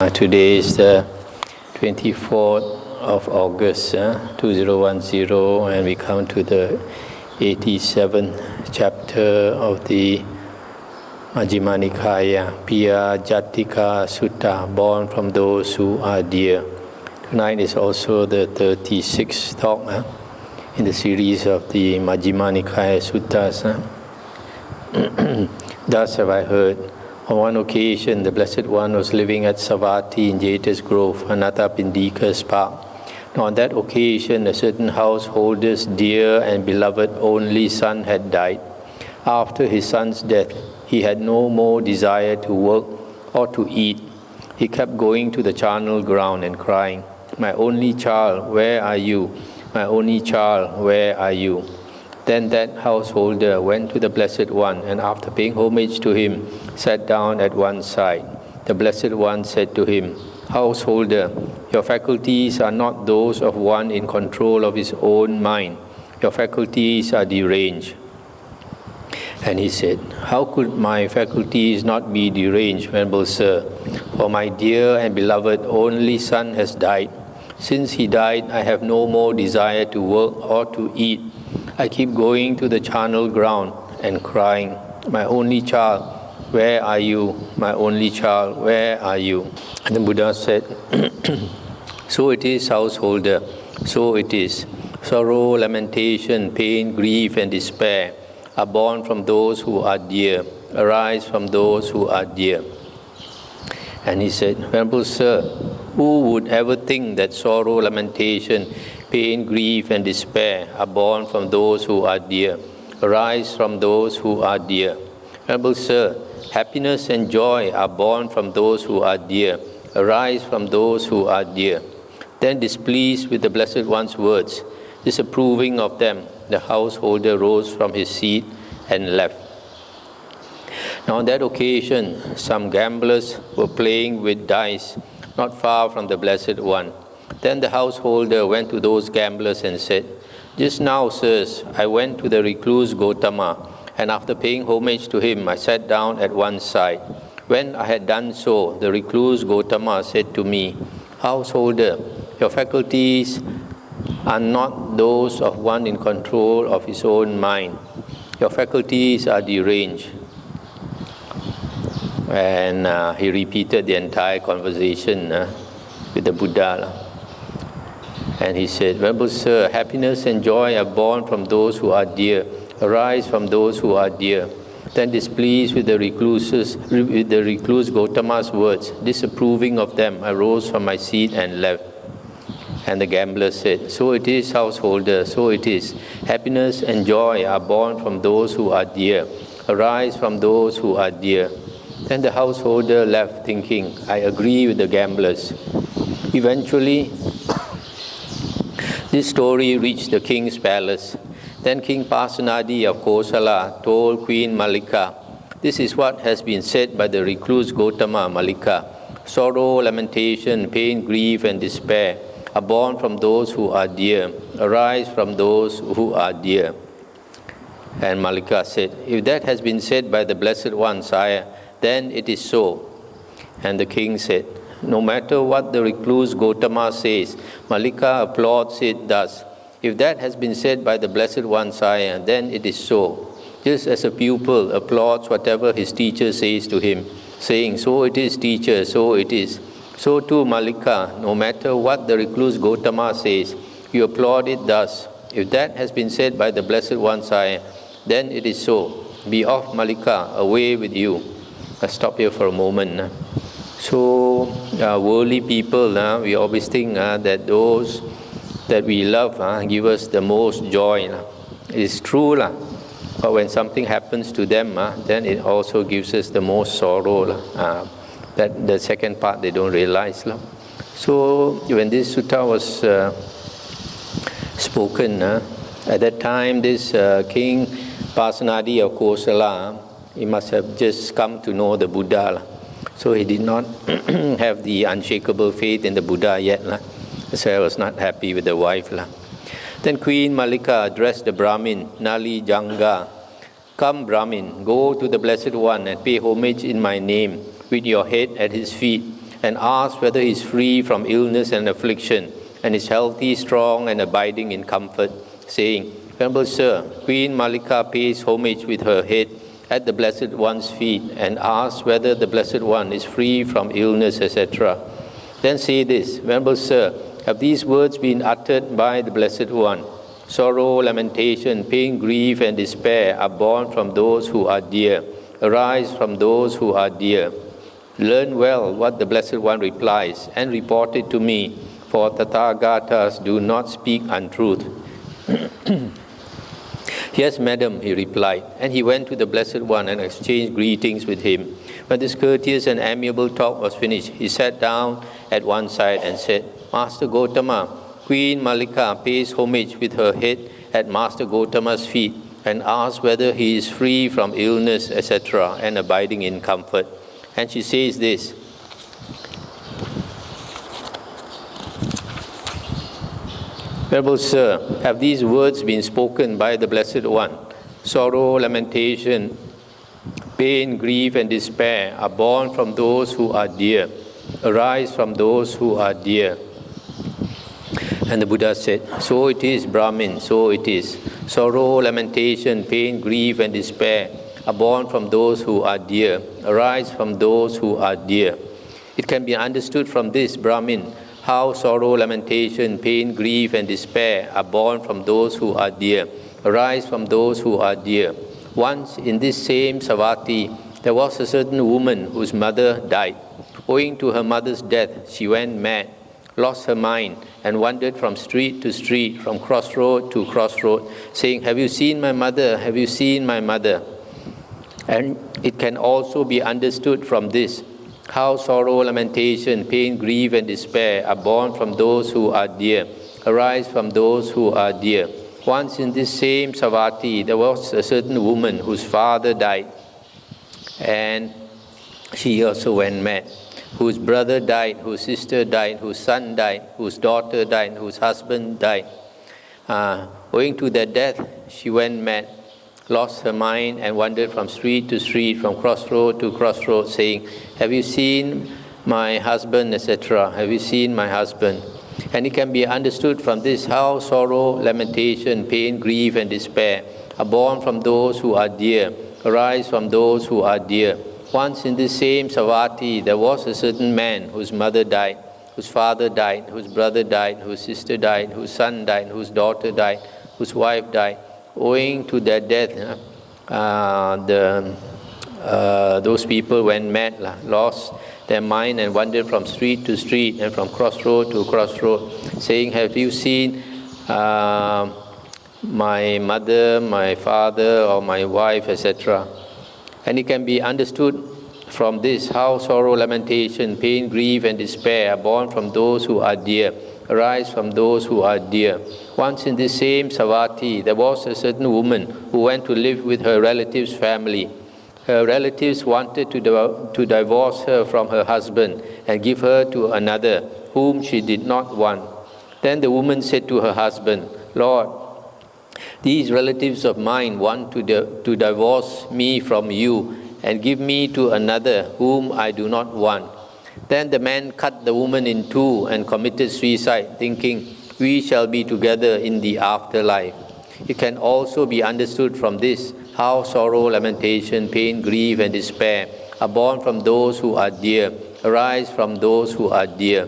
Today is the 24th of August 2010, and we come to the 87th chapter of the Majjhima Nikaya, Piya Jatika Sutta, born from those who are dear. Tonight is also the 36th talk in the series of the Majjhima Nikaya Suttas. Thus have I heard. On one occasion, the Blessed One was living at Savatthi in Jeta's Grove, Anathapindika's park. Now, on that occasion, a certain householder's dear and beloved only son had died. After his son's death, he had no more desire to work or to eat. He kept going to the charnel ground and crying, "My only child, where are you? My only child, where are you?" Then that householder went to the Blessed One, and after paying homage to him, sat down at one side. The Blessed One said to him, "Householder, your faculties are not those of one in control of his own mind. Your faculties are deranged." And he said, "How could my faculties not be deranged, Venerable Sir? For my dear and beloved only son has died. Since he died, I have no more desire to work or to eat. I keep going to the charnel ground and crying, 'My only child, where are you? My only child, where are you?'" And the Buddha said, "So it is, householder, so it is. Sorrow, lamentation, pain, grief, and despair are born from those who are dear, arise from those who are dear." And he said, "Venerable Sir, who would ever think that sorrow, lamentation, pain, grief, and despair are born from those who are dear, arise from those who are dear? Venerable Sir, happiness and joy are born from those who are dear, arise from those who are dear." Then, displeased with the Blessed One's words, disapproving of them, the householder rose from his seat and left. Now, on that occasion, some gamblers were playing with dice not far from the Blessed One. Then the householder went to those gamblers and said, "Just now, sirs, I went to the recluse Gotama, and after paying homage to him, I sat down at one side. When I had done so, the recluse Gotama said to me, 'Householder, your faculties are not those of one in control of his own mind. Your faculties are deranged.'" And he repeated the entire conversation with the Buddha. And he said, "Venerable Sir, happiness and joy are born from those who are dear, arise from those who are dear." Then, displeased with the recluse Gotama's words, disapproving of them, I rose from my seat and left. And the gambler said, "So it is, householder, so it is. Happiness and joy are born from those who are dear, arise from those who are dear." Then the householder left thinking, "I agree with the gamblers." Eventually, this story reached the king's palace. Then King Pasenadi of Kosala told Queen Malika, "This is what has been said by the recluse Gotama, Malika. Sorrow, lamentation, pain, grief, and despair are born from those who are dear, arise from those who are dear." And Malika said, "If that has been said by the Blessed One, sire, then it is so." And the king said, "No matter what the recluse Gotama says, Malika applauds it thus. If that has been said by the Blessed One, sire, then it is so. Just as a pupil applauds whatever his teacher says to him, saying, 'So it is, teacher, so it is.' So too, Malika, no matter what the recluse Gotama says, you applaud it thus. If that has been said by the Blessed One, sire, then it is so. Be off, Malika, away with you." Let's stop here for a moment. So, worldly people, we always think that those that we love give us the most joy. It's true, but when something happens to them, then it also gives us the most sorrow. That the second part they don't realize. So, when this sutta was spoken, at that time, this King Pasenadi of Kosala, he must have just come to know the Buddha. So he did not have the unshakable faith in the Buddha yet. So I was not happy with the wife. Then Queen Malika addressed the Brahmin, Nali Janga, "Come, Brahmin, go to the Blessed One and pay homage in my name with your head at his feet. and asked whether he is free from illness and affliction, and is healthy, strong, and abiding in comfort, saying, Venerable Sir, Queen Malika pays homage with her head at the Blessed One's feet and asks whether the Blessed One is free from illness, etc. Then say this, Venerable Sir, have these words been uttered by the Blessed One? Sorrow, lamentation, pain, grief, and despair are born from those who are dear, arise from those who are dear. Learn well what the Blessed One replies and report it to me, for Tathagatas do not speak untruth. Yes, madam, he replied, and he went to the Blessed One and exchanged greetings with him. When this courteous and amiable talk was finished, he sat down at one side and said, Master Gotama, Queen Malika pays homage with her head at Master Gotama's feet and asks whether he is free from illness, etc., and abiding in comfort. And she says this, Venerable Sir, have these words been spoken by the Blessed One? Sorrow, lamentation, pain, grief, and despair are born from those who are dear, arise from those who are dear. And the Buddha said, so it is, Brahmin, so it is. Sorrow, lamentation, pain, grief, and despair are born from those who are dear, arise from those who are dear. It can be understood from this, Brahmin, how sorrow, lamentation, pain, grief, and despair are born from those who are dear, arise from those who are dear. Once in this same Savatthi, there was a certain woman whose mother died. Owing to her mother's death, she went mad, lost her mind, and wandered from street to street, from crossroad to crossroad, saying, Have you seen my mother? Have you seen my mother? And it can also be understood from this, how sorrow, lamentation, pain, grief, and despair are born from those who are dear, arise from those who are dear. Once in this same Savatthi, there was a certain woman whose father died, and she also went mad, whose brother died, whose sister died, whose son died, whose daughter died, whose husband died. Owing to their death, she went mad, lost her mind, and wandered from street to street, from crossroad to crossroad, saying, Have you seen my husband, etc.? Have you seen my husband? And it can be understood from this how sorrow, lamentation, pain, grief, and despair are born from those who are dear, arise from those who are dear. Once in this same Savatthi, there was a certain man whose mother died, whose father died, whose brother died, whose sister died, whose son died, whose daughter died, whose wife died. Owing to their death, those people went mad, lost their mind, and wandered from street to street and from crossroad to crossroad, saying, Have you seen my mother, my father, or my wife, etc.? And it can be understood from this how sorrow, lamentation, pain, grief, and despair are born from those who are dear, arise from those who are dear. Once in this same Savatthi, there was a certain woman who went to live with her relative's family. Her relatives wanted to divorce her from her husband and give her to another, whom she did not want. Then the woman said to her husband, Lord, these relatives of mine want to divorce me from you and give me to another, whom I do not want. Then the man cut the woman in two and committed suicide, thinking, We shall be together in the afterlife. It can also be understood from this how sorrow, lamentation, pain, grief, and despair are born from those who are dear, arise from those who are dear.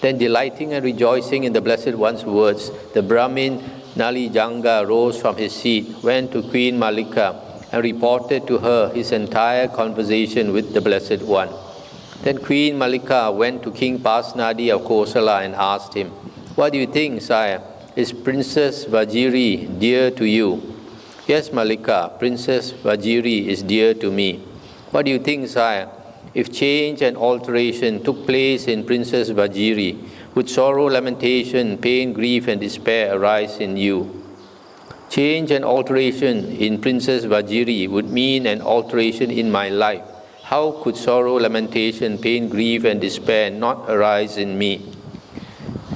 Then, delighting and rejoicing in the Blessed One's words, the Brahmin Nalijanga rose from his seat, went to Queen Malika, and reported to her his entire conversation with the Blessed One. Then Queen Malika went to King Pasnadi of Kosala and asked him, What do you think, sire? Is Princess Vajiri dear to you? Yes, Malika, Princess Vajiri is dear to me. What do you think, sire? If change and alteration took place in Princess Vajiri, would sorrow, lamentation, pain, grief, and despair arise in you? Change and alteration in Princess Vajiri would mean an alteration in my life. How could sorrow, lamentation, pain, grief, and despair not arise in me?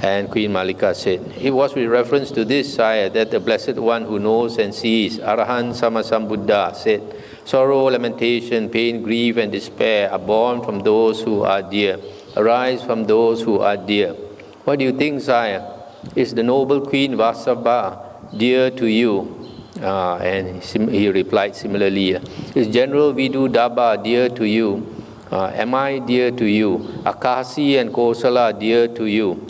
And Queen Malika said, It was with reference to this, sire, that the Blessed One who knows and sees, Arahant Sammasambuddha, said, Sorrow, lamentation, pain, grief, and despair are born from those who are dear, arise from those who are dear. What do you think, sire? Is the noble Queen Vasabha dear to you? And he replied similarly, is General Vidudaba dear to you? Am I dear to you? Are Kasi and Kosala dear to you?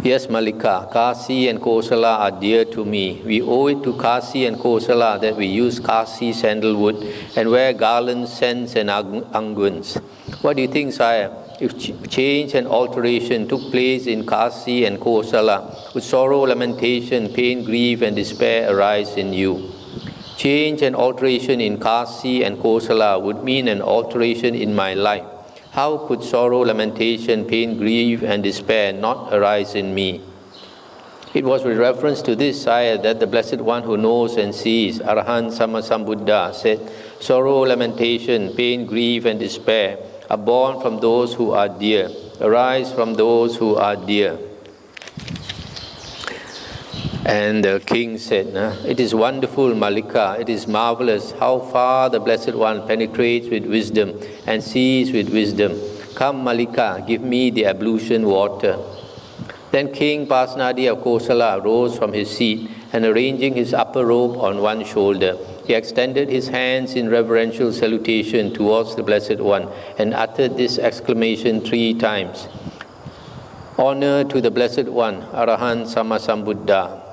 Yes, Malika, Kasi and Kosala are dear to me. We owe it to Kasi and Kosala that we use Kasi sandalwood and wear garlands, scents and unguents. What do you think, sire? If change and alteration took place in Kasi and Kosala, would sorrow, lamentation, pain, grief and despair arise in you? Change and alteration in Kasi and Kosala would mean an alteration in my life. How could sorrow, lamentation, pain, grief, and despair not arise in me? It was with reference to this, sire, that the Blessed One who knows and sees, Arahant Sammasambuddha, said, sorrow, lamentation, pain, grief, and despair are born from those who are dear, arise from those who are dear. And the king said, it is wonderful, Malika, it is marvelous how far the Blessed One penetrates with wisdom and sees with wisdom. Come, Malika, give me the ablution water. Then King Pasenadi of Kosala rose from his seat and arranging his upper robe on one shoulder, he extended his hands in reverential salutation towards the Blessed One and uttered this exclamation 3 times. Honor to the Blessed One, Arahant Sammasambuddha.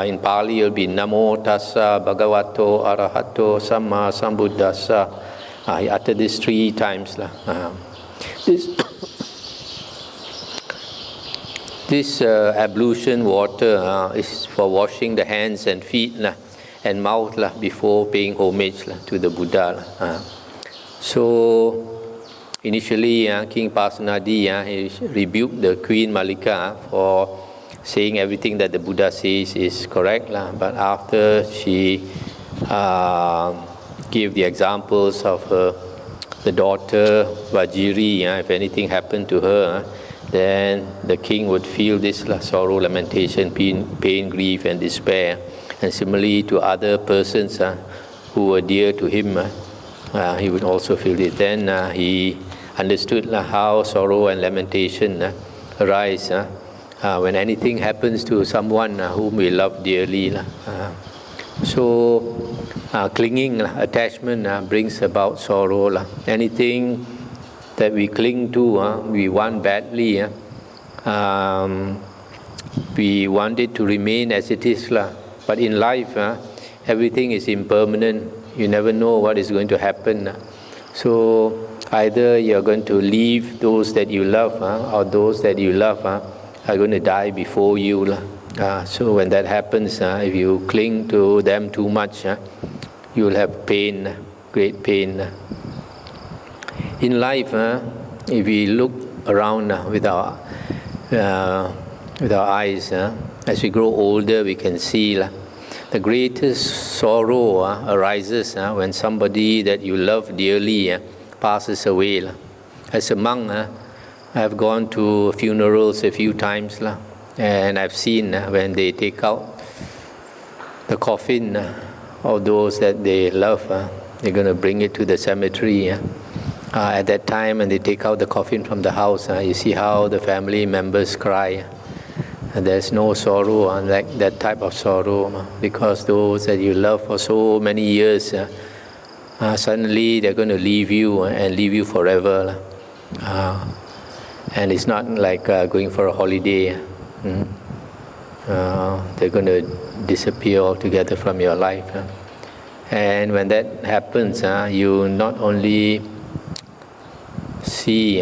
In Pali it will be Namo Tassa Bhagavato Arahato Samma Sambuddhassa. He uttered this 3 times. This ablution water is for washing the hands and feet and mouth before paying homage to the Buddha. So initially King Pasenadi he rebuked the Queen Malika for saying everything that the Buddha says is correct, but after she gave the examples of the daughter Vajiri, if anything happened to her, then the king would feel this sorrow, lamentation, pain, grief and despair. And similarly to other persons who were dear to him, he would also feel it. Then he understood how sorrow and lamentation arise when anything happens to someone whom we love dearly. So clinging, attachment brings about sorrow. Anything that we cling to, we want badly. We want it to remain as it is. But in life, everything is impermanent. You never know what is going to happen. So either you're going to leave those that you love, or those that you love are going to die before you. So when that happens, if you cling to them too much, you will have pain, great pain. In life, if we look around with our eyes, as we grow older, we can see the greatest sorrow arises when somebody that you love dearly passes away. As a monk, I have gone to funerals a few times, and I've seen when they take out the coffin of those that they love, they're going to bring it to the cemetery. At that time, when they take out the coffin from the house, you see how the family members cry. And there's no sorrow, like that type of sorrow, because those that you love for so many years, suddenly they're going to leave you and leave you forever. And it's not like going for a holiday. They're going to disappear altogether from your life. And when that happens, you not only see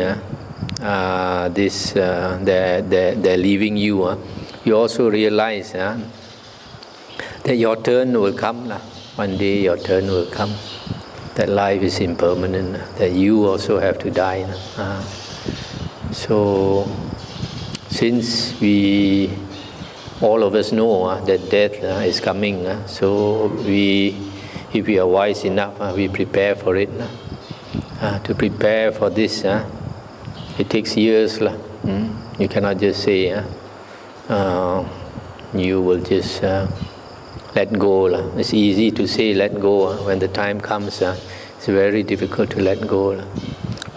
this they're leaving you, you also realize that your turn will come. One day your turn will come. That life is impermanent, that you also have to die. So since all of us know that death is coming, so if we are wise enough, we prepare for it. To prepare for this, it takes years. You cannot just say you will just let go. It's easy to say let go. When the time comes, it's very difficult to let go.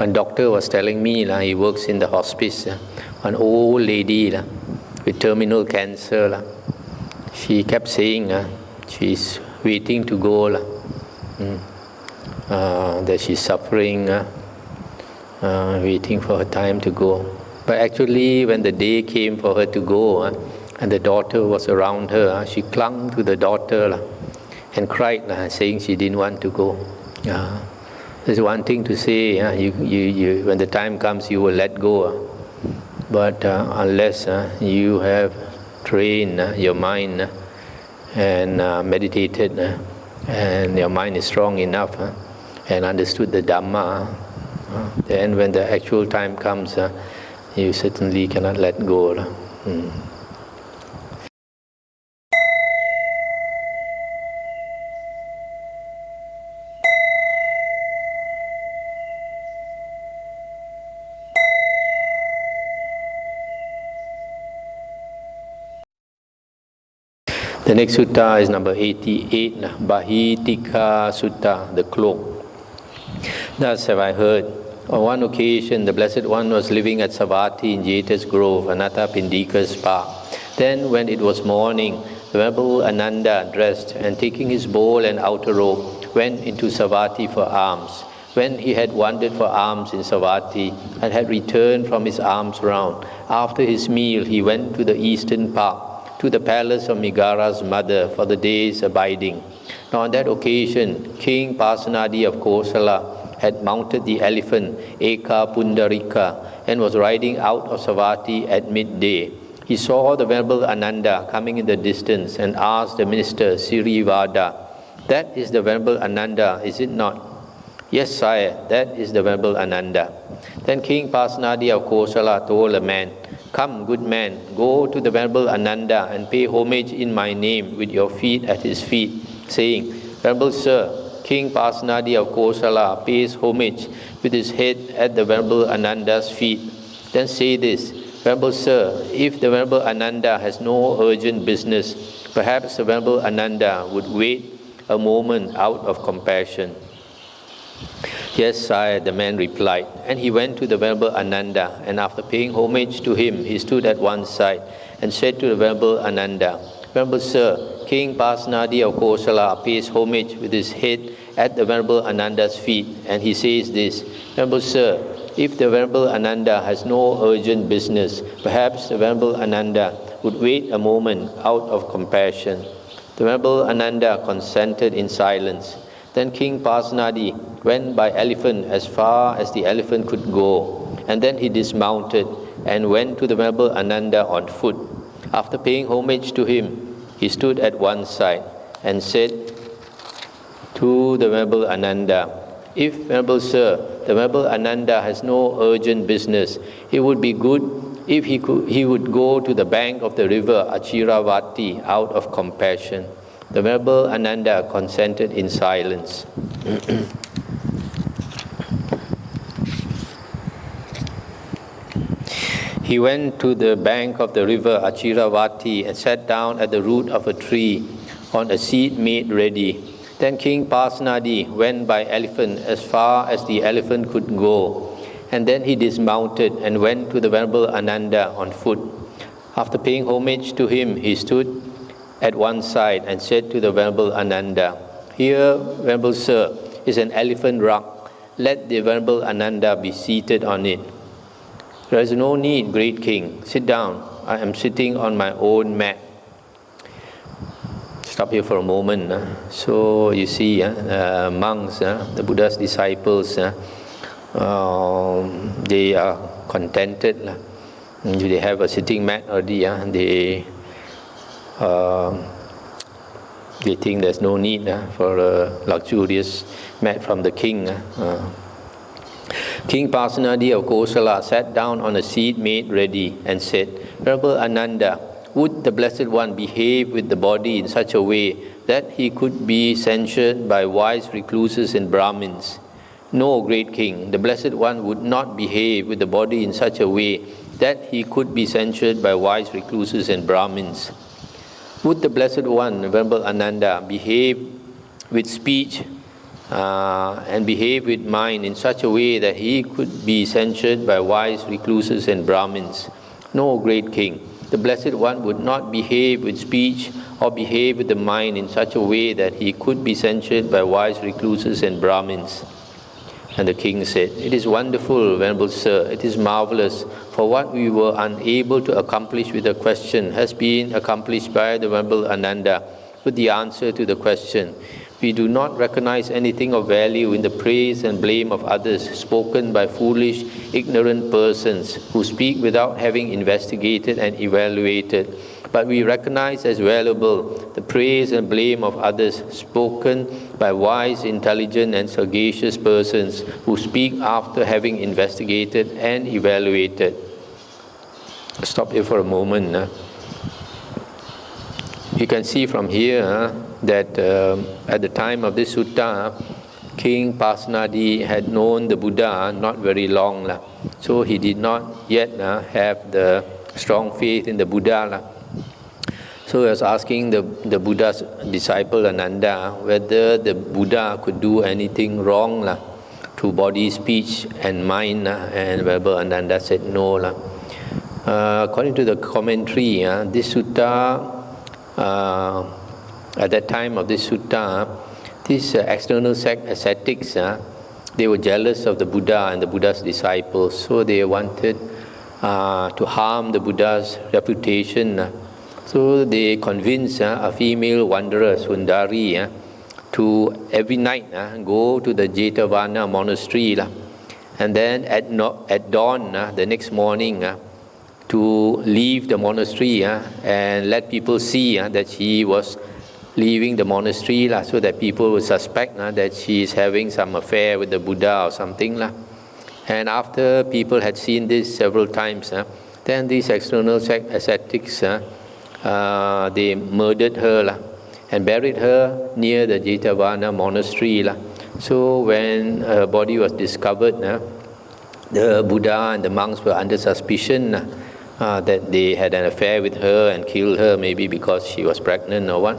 One doctor was telling me, he works in the hospice, an old lady with terminal cancer. She kept saying she's waiting to go, that she's suffering, waiting for her time to go. But actually, when the day came for her to go, and the daughter was around her, she clung to the daughter and cried, saying she didn't want to go. There's one thing to say, you, when the time comes, you will let go. But unless you have trained your mind and meditated, and your mind is strong enough and understood the Dhamma, then when the actual time comes, you certainly cannot let go. The next sutta is number 88, Bahitika Sutta, the cloak. Thus have I heard. On one occasion, the Blessed One was living at Savatthi in Jeta's Grove, Anathapindika's park. Then, when it was morning, the Venerable Ananda dressed and taking his bowl and outer robe, went into Savatthi for alms. When he had wandered for alms in Savatthi and had returned from his alms round, after his meal he went to the eastern park, to the palace of Migara's mother for the day's abiding. Now on that occasion, King Pasenadi of Kosala had mounted the elephant Eka Pundarika and was riding out of Savatthi at midday. He saw the Venerable Ananda coming in the distance and asked the minister Sirivada, "That is the Venerable Ananda, is it not?" "Yes, sire, that is the Venerable Ananda." Then King Pasenadi of Kosala told the man, "Come, good man, go to the Venerable Ananda and pay homage in my name with your feet at his feet, saying, 'Venerable Sir, King Pasenadi of Kosala pays homage with his head at the Venerable Ananda's feet.' Then say this, 'Venerable Sir, if the Venerable Ananda has no urgent business, perhaps the Venerable Ananda would wait a moment out of compassion.' 'Yes, sire,' the man replied, and he went to the Venerable Ananda, and after paying homage to him, he stood at one side and said to the Venerable Ananda, 'Venerable Sir, King Pasenadi of Kosala pays homage with his head at the Venerable Ananda's feet, and he says this, "Venerable Sir, if the Venerable Ananda has no urgent business, perhaps the Venerable Ananda would wait a moment out of compassion." The Venerable Ananda consented in silence. Then King Pasenadi went by elephant as far as the elephant could go, and then he dismounted and went to the Venerable Ananda on foot. After paying homage to him, he stood at one side and said to the Venerable Ananda, "If, Venerable Sir, the Venerable Ananda has no urgent business, it would be good if he would go to the bank of the river Achiravati out of compassion." The Venerable Ananda consented in silence. He went to the bank of the river Achiravati and sat down at the root of a tree on a seat made ready. Then King Pasenadi went by elephant as far as the elephant could go, and then he dismounted and went to the Venerable Ananda on foot. After paying homage to him, he stood at one side and said to the Venerable Ananda, "Here, Venerable Sir, is an elephant rug. Let the Venerable Ananda be seated on it." "There is no need, great king. Sit down. I am sitting on my own mat." Stop here for a moment. So you see, monks, the Buddha's disciples, they are contented. They have a sitting mat already. They think there's no need for a luxurious mat from the king. King Pasenadi of Kosala sat down on a seat made ready and said, "Venerable Ananda, would the Blessed One behave with the body in such a way that he could be censured by wise recluses and Brahmins?" "No, great king, the Blessed One would not behave with the body in such a way that he could be censured by wise recluses and Brahmins." "Would the Blessed One, Venerable Ananda, behave with speech and behave with mind in such a way that he could be censured by wise recluses and Brahmins. No, great king, the Blessed One would not behave with speech or behave with the mind in such a way that he could be censured by wise recluses and Brahmins. And the king said, "It is wonderful, Venerable Sir, it is marvelous, for what we were unable to accomplish with the question has been accomplished by the Venerable Ananda with the answer to the question. We do not recognize anything of value in the praise and blame of others spoken by foolish, ignorant persons who speak without having investigated and evaluated. But we recognize as valuable the praise and blame of others spoken by wise, intelligent, and sagacious persons who speak after having investigated and evaluated." Stop here for a moment. You can see from here that at the time of this sutta, King Pasenadi had known the Buddha not very long. So he did not yet have the strong faith in the Buddha. So he was asking the Buddha's disciple Ananda whether the Buddha could do anything wrong to body, speech and mind, and Venerable Ananda said no. According to the commentary, this sutta, at that time of this sutta, these external ascetics, they were jealous of the Buddha and the Buddha's disciples, so they wanted to harm the Buddha's reputation. So they convinced a female wanderer, Sundari, to every night go to the Jetavana monastery, and then at dawn the next morning to leave the monastery and let people see that she was leaving the monastery, so that people would suspect that she is having some affair with the Buddha or something. And after people had seen this several times, then these external ascetics, they murdered her and buried her near the Jetavana monastery. So when her body was discovered, the Buddha and the monks were under suspicion that they had an affair with her and killed her, maybe because she was pregnant or what.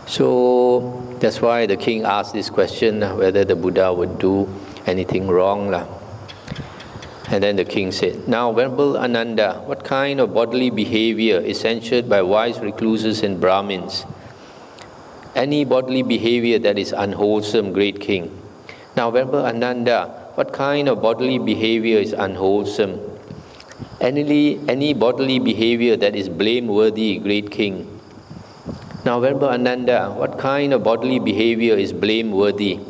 So that's why the king asked this question, whether the Buddha would do anything wrong. And then the king said, "Now, Venerable Ananda, what kind of bodily behavior is censured by wise recluses and Brahmins?" "Any bodily behavior that is unwholesome, great king." "Now, Venerable Ananda, what kind of bodily behavior is unwholesome?" Any bodily behavior that is blameworthy, great king." "Now, Venerable Ananda, what kind of bodily behavior is blameworthy?"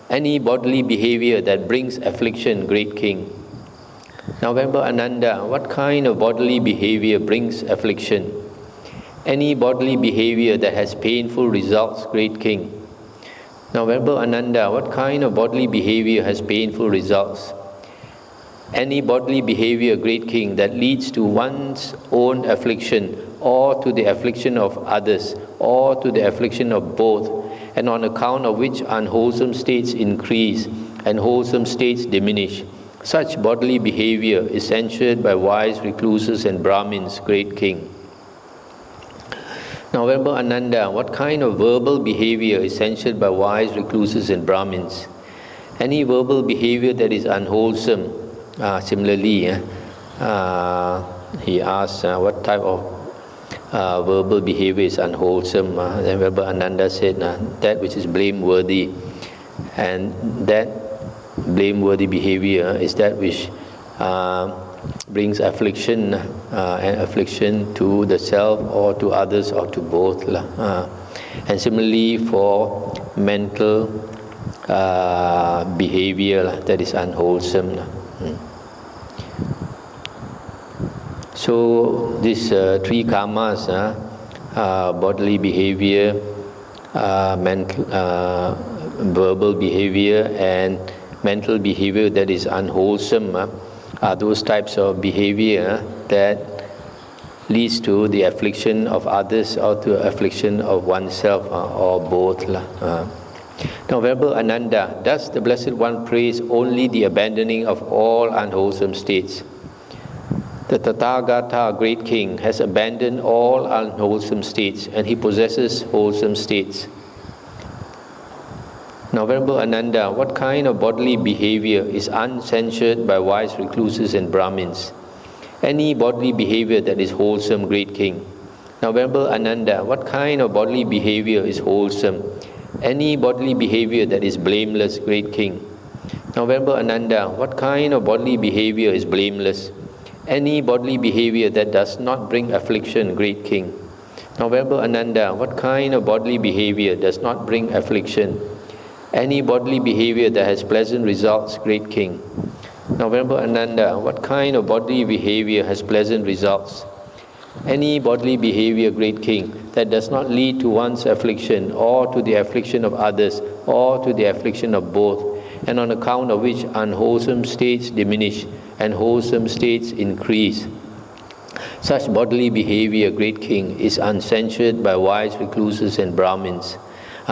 "Any bodily behavior that brings affliction, great king." "Now, Venerable Ananda, what kind of bodily behavior brings affliction?" "Any bodily behavior that has painful results, great king." "Now, Venerable Ananda, what kind of bodily behavior has painful results?" "Any bodily behavior, great king, that leads to one's own affliction or to the affliction of others or to the affliction of both, and on account of which unwholesome states increase and wholesome states diminish. Such bodily behavior is censured by wise recluses and Brahmins, great king." "Now, Venerable Ananda, what kind of verbal behavior is censured by wise recluses and Brahmins?" "Any verbal behavior that is unwholesome." Similarly, he asked what type of verbal behavior is unwholesome. Then Venerable Ananda said, that which is blameworthy. And that blameworthy behavior is that which brings affliction and affliction to the self or to others or to both. And similarly for mental behavior that is unwholesome. So these three karmas, bodily behavior, mental, verbal behavior and mental behavior that is unwholesome, are those types of behavior that leads to the affliction of others or to affliction of oneself or both. Now, Venerable Ananda, does the Blessed One praise only the abandoning of all unwholesome states? The Tathagata, great king, has abandoned all unwholesome states and he possesses wholesome states. Now, Venerable Ananda, what kind of bodily behavior is uncensured by wise recluses and Brahmins? Any bodily behavior that is wholesome, great king. Now, Venerable Ananda, what kind of bodily behavior is wholesome? Any bodily behavior that is blameless, great king. Now, Venerable Ananda, what kind of bodily behavior is blameless? Any bodily behavior that does not bring affliction, great king. Now, Venerable Ananda, what kind of bodily behavior does not bring affliction? Any bodily behavior that has pleasant results, great king. Now, Venerable Ananda, what kind of bodily behavior has pleasant results? Any bodily behavior, great king, that does not lead to one's affliction or to the affliction of others or to the affliction of both, and on account of which unwholesome states diminish and wholesome states increase. Such bodily behavior, great king, is uncensured by wise recluses and Brahmins.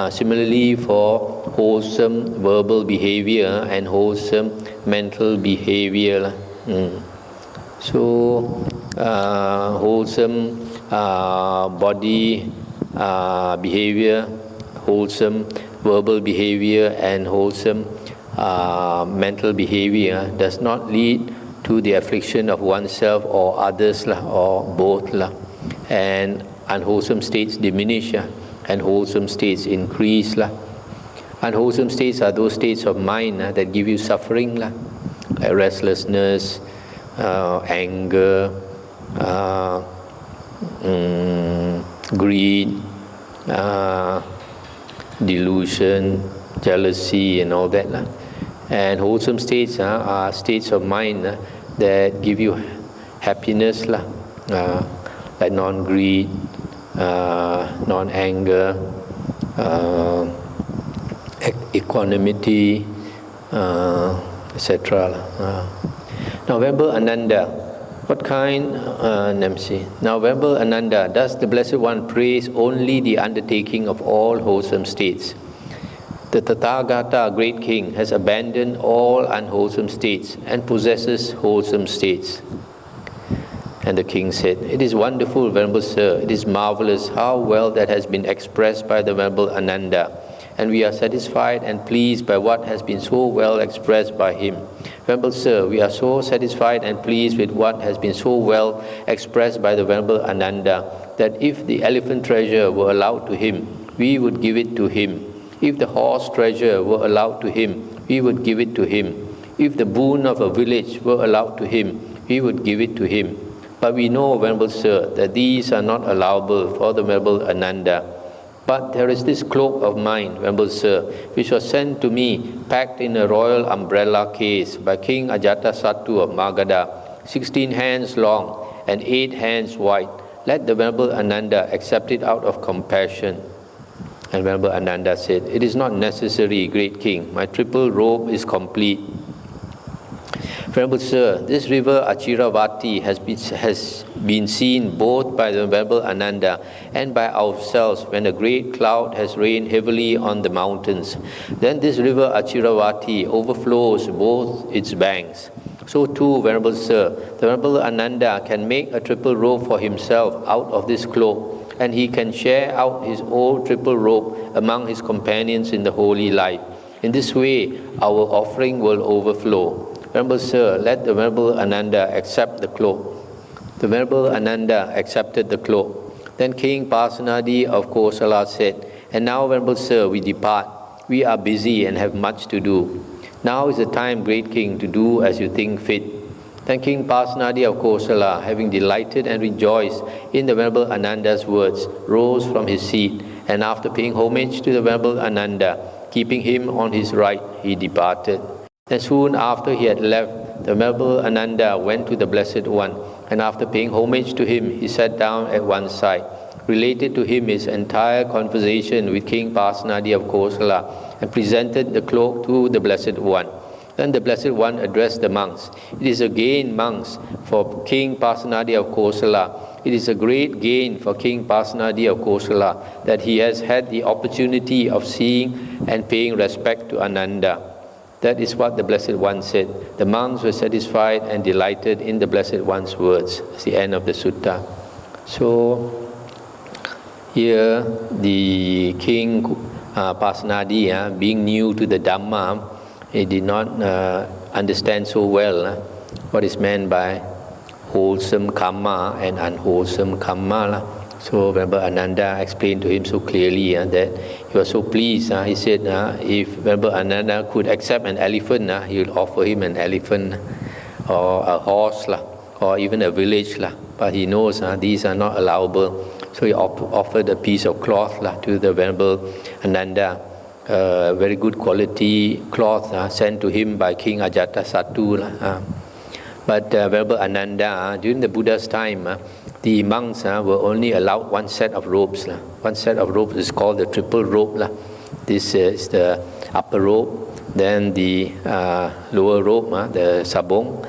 Similarly, for wholesome verbal behavior and wholesome mental behavior. So, wholesome body behavior, wholesome verbal behavior, and wholesome mental behavior does not lead to the affliction of oneself or others or both. And unwholesome states diminish and wholesome states increase. Unwholesome states are those states of mind that give you suffering, like restlessness, anger, greed, delusion, jealousy, and all that. And wholesome states are states of mind that give you happiness, like non-greed, non-anger, equanimity, etc. Now, Venerable Ananda, what kind, Now, Venerable Ananda, does the Blessed One praise only the undertaking of all wholesome states? The Tathagata, great king, has abandoned all unwholesome states and possesses wholesome states. And the king said, "It is wonderful, Venerable Sir, it is marvelous how well that has been expressed by the Venerable Ananda, and we are satisfied and pleased by what has been so well expressed by him. Venerable Sir, we are so satisfied and pleased with what has been so well expressed by the Venerable Ananda, that if the elephant treasure were allowed to him, we would give it to him. If the horse treasure were allowed to him, we would give it to him. If the boon of a village were allowed to him, we would give it to him. But we know, Venerable Sir, that these are not allowable for the Venerable Ananda. But there is this cloak of mine, Venerable Sir, which was sent to me packed in a royal umbrella case by King Ajatasattu of Magadha, 16 hands long and 8 hands wide. Let the Venerable Ananda accept it out of compassion." And Venerable Ananda said, "It is not necessary, great king. My triple robe is complete." Venerable Sir, this river Achiravati has been seen both by the Venerable Ananda and by ourselves when a great cloud has rained heavily on the mountains. Then this river Achiravati overflows both its banks. So too, Venerable Sir, the Venerable Ananda can make a triple robe for himself out of this cloak, and he can share out his old triple robe among his companions in the holy life. In this way, our offering will overflow. Venerable Sir, let the Venerable Ananda accept the cloak. The Venerable Ananda accepted the cloak. Then King Pasenadi of Kosala said, "And now, Venerable Sir, we depart. We are busy and have much to do. Now is the time, great king, to do as you think fit." Then King Pasenadi of Kosala, having delighted and rejoiced in the Venerable Ananda's words, rose from his seat, and after paying homage to the Venerable Ananda, keeping him on his right, he departed. And soon after he had left, the Venerable Ananda went to the Blessed One, and after paying homage to him, he sat down at one side, related to him his entire conversation with King Pasenadi of Kosala, and presented the cloak to the Blessed One. Then the Blessed One addressed the monks. "It is a gain, monks, for King Pasenadi of Kosala. It is a great gain for King Pasenadi of Kosala that he has had the opportunity of seeing and paying respect to Ananda." That is what the Blessed One said. The monks were satisfied and delighted in the Blessed One's words. It's the end of the sutta. So here the king Pasanadi, being new to the Dhamma, he did not understand so well what is meant by wholesome karma and unwholesome karma. So Venerable Ananda explained to him so clearly that he was so pleased. He said if Venerable Ananda could accept an elephant, he would offer him an elephant or a horse or even a village. But he knows these are not allowable. So he offered a piece of cloth to the Venerable Ananda, very good quality cloth sent to him by King Ajatasattu. But Venerable Ananda, during the Buddha's time, the monks were only allowed one set of robes. One set of robes is called the triple robe. This is the upper robe, then the lower robe, the sabong,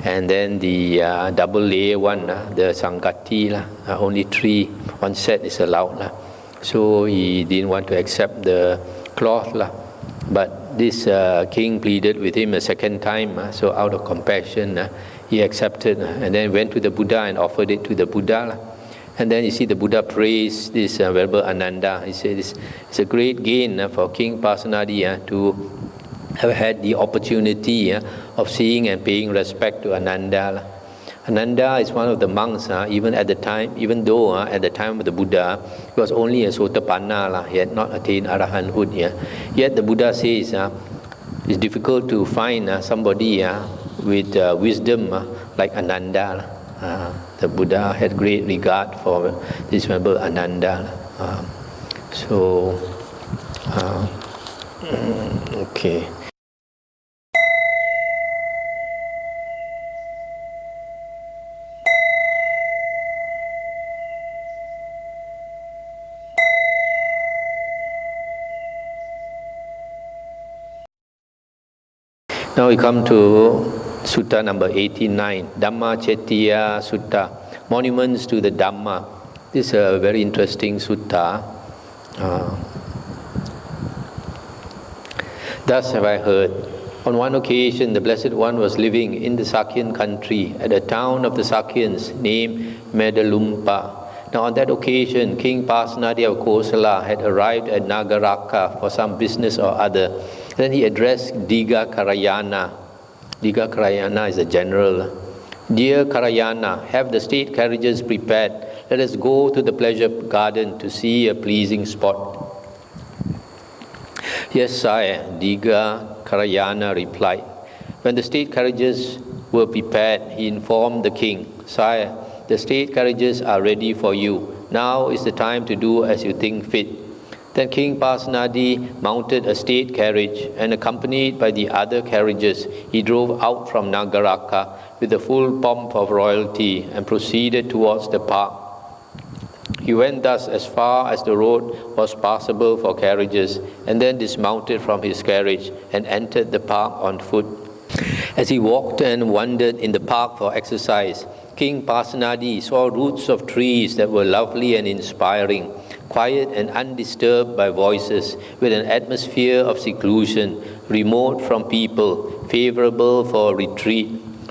and then the double layer one, the sangati. Only three, one set is allowed. So he didn't want to accept the cloth. But this king pleaded with him a second time, so out of compassion, he accepted and then went to the Buddha and offered it to the Buddha. And then you see the Buddha praised this Venerable Ananda. He said it's a great gain for King Pasanadi to have had the opportunity of seeing and paying respect to Ananda. Ananda is one of the monks, even though at the time of the Buddha, he was only a Sotapanna, he had not attained Arahanthood. Yet the Buddha says it's difficult to find somebody with wisdom like Ananda. The Buddha had great regard for this Venerable Ananda. Okay. Now we come to Sutta number 89, Dhamma Chettiya Sutta, Monuments to the Dhamma. This is a very interesting sutta. Thus have I heard. On one occasion, the Blessed One was living in the Sakyan country at a town of the Sakyans named Medalumpa. Now on that occasion, King Pasanadi of Kosala had arrived at Nagaraka for some business or other. Then he addressed Diga Karayana. Diga Karayana is a general. Dear Karayana, have the state carriages prepared. Let us go to the pleasure garden to see a pleasing spot. Yes, sire, Diga Karayana replied. When the state carriages were prepared, he informed the king, Sire, the state carriages are ready for you. Now is the time to do as you think fit. Then King Pasanadi mounted a state carriage and accompanied by the other carriages, he drove out from Nagaraka with the full pomp of royalty and proceeded towards the park. He went thus as far as the road was passable for carriages and then dismounted from his carriage and entered the park on foot. As he walked and wandered in the park for exercise, King Pasanadi saw roots of trees that were lovely and inspiring, quiet and undisturbed by voices, with an atmosphere of seclusion, remote from people, favorable for retreat.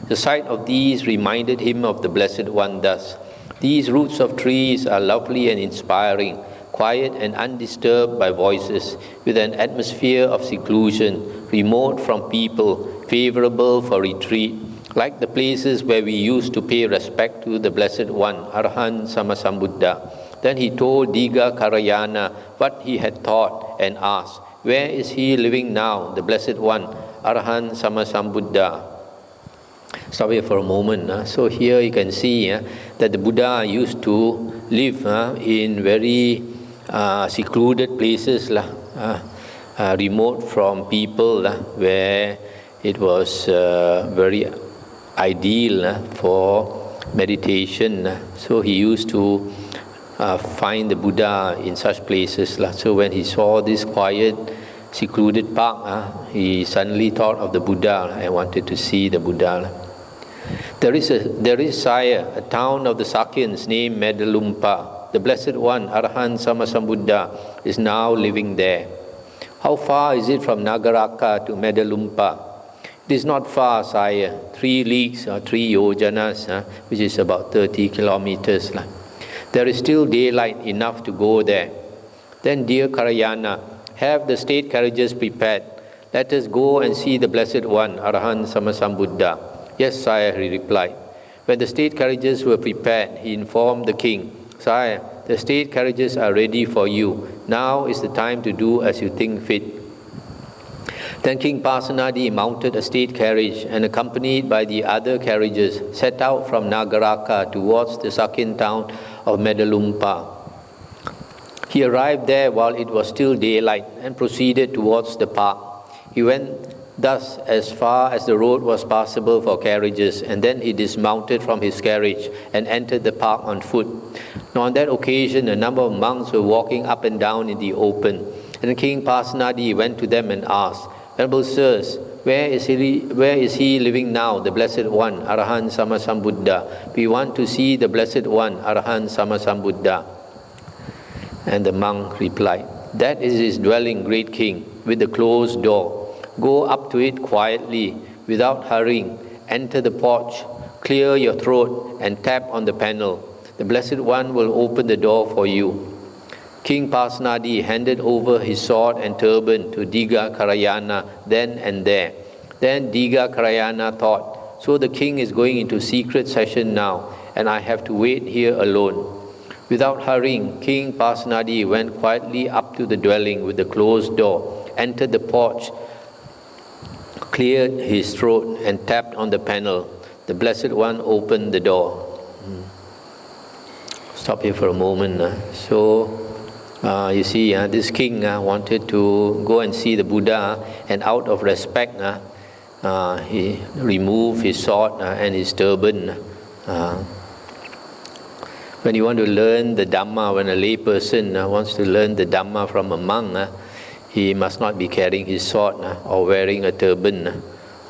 The sight of these reminded him of the Blessed One thus. These roots of trees are lovely and inspiring, quiet and undisturbed by voices, with an atmosphere of seclusion, remote from people, favorable for retreat, like the places where we used to pay respect to the Blessed One, Arahant Sammasambuddha. Then he told Diga Karayana what he had thought and asked, where is he living now, the Blessed One, Arahant Sammasambuddha? Stop here for a moment. So here you can see that the Buddha used to live in very secluded places, remote from people, where it was very ideal for meditation. So he used to find the Buddha in such places. So when he saw this quiet, secluded park, he suddenly thought of the Buddha and wanted to see the Buddha. There is, sire, a town of the Sakyans named Medalumpa. The Blessed One, Arahant Sammasambuddha, is now living there. How far is it from Nagaraka to Medalumpa? It is not far, sire, 3 leagues or 3 yojanas, which is about 30 kilometers. There is still daylight enough to go there. Then, dear Karayana, have the state carriages prepared. Let us go and see the Blessed One, Arahant Sammasambuddha. Yes, sire, he replied. When the state carriages were prepared, he informed the king, Sire, the state carriages are ready for you. Now is the time to do as you think fit. Then King Pasenadi mounted a state carriage and, accompanied by the other carriages, set out from Nagaraka towards the Sakin town of Medalumpa. He arrived there while it was still daylight and proceeded towards the park. He went thus as far as the road was passable for carriages, and then he dismounted from his carriage and entered the park on foot. Now on that occasion, a number of monks were walking up and down in the open, and King Pasenadi went to them and asked, Venerable Sirs, where is he living now, the Blessed One, Arahant Sammasambuddha? We want to see the Blessed One, Arahant Sammasambuddha. And the monk replied, That is his dwelling, great king, with the closed door. Go up to it quietly, without hurrying. Enter the porch, clear your throat, and tap on the panel. The Blessed One will open the door for you. King Pasenadi handed over his sword and turban to Diga Karayana then and there. Then Diga Karayana thought, So the king is going into secret session now, and I have to wait here alone. Without hurrying, King Pasenadi went quietly up to the dwelling with the closed door, entered the porch, cleared his throat, and tapped on the panel. The Blessed One opened the door. Stop here for a moment. You see, this king wanted to go and see the Buddha, and out of respect, he removed his sword and his turban. When you want to learn the Dhamma, when a lay person wants to learn the Dhamma from a monk, he must not be carrying his sword or wearing a turban.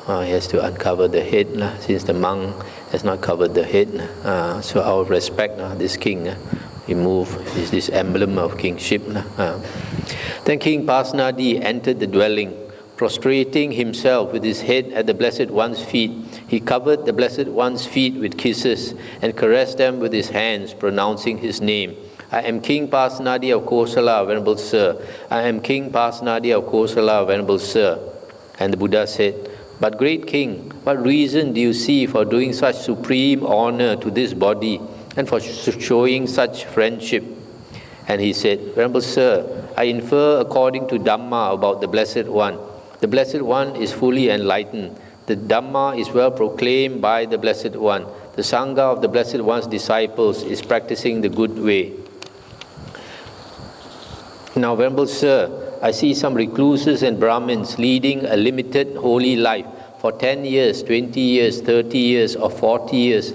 He has to uncover the head, since the monk has not covered the head. So out of respect, this king removed this emblem of kingship. Then King Pasenadi entered the dwelling. Prostrating himself with his head at the Blessed One's feet, he covered the Blessed One's feet with kisses and caressed them with his hands, pronouncing his name. I am King Pasenadi of Kosala, Venerable Sir. I am King Pasenadi of Kosala, Venerable Sir. And the Buddha said, But great king, what reason do you see for doing such supreme honor to this body and for showing such friendship? And he said, Venerable Sir, I infer according to Dhamma about the Blessed One. The Blessed One is fully enlightened. The Dhamma is well proclaimed by the Blessed One. The Sangha of the Blessed One's disciples is practicing the good way. Now, Venerable Sir, I see some recluses and Brahmins leading a limited holy life for 10 years, 20 years, 30 years, or 40 years.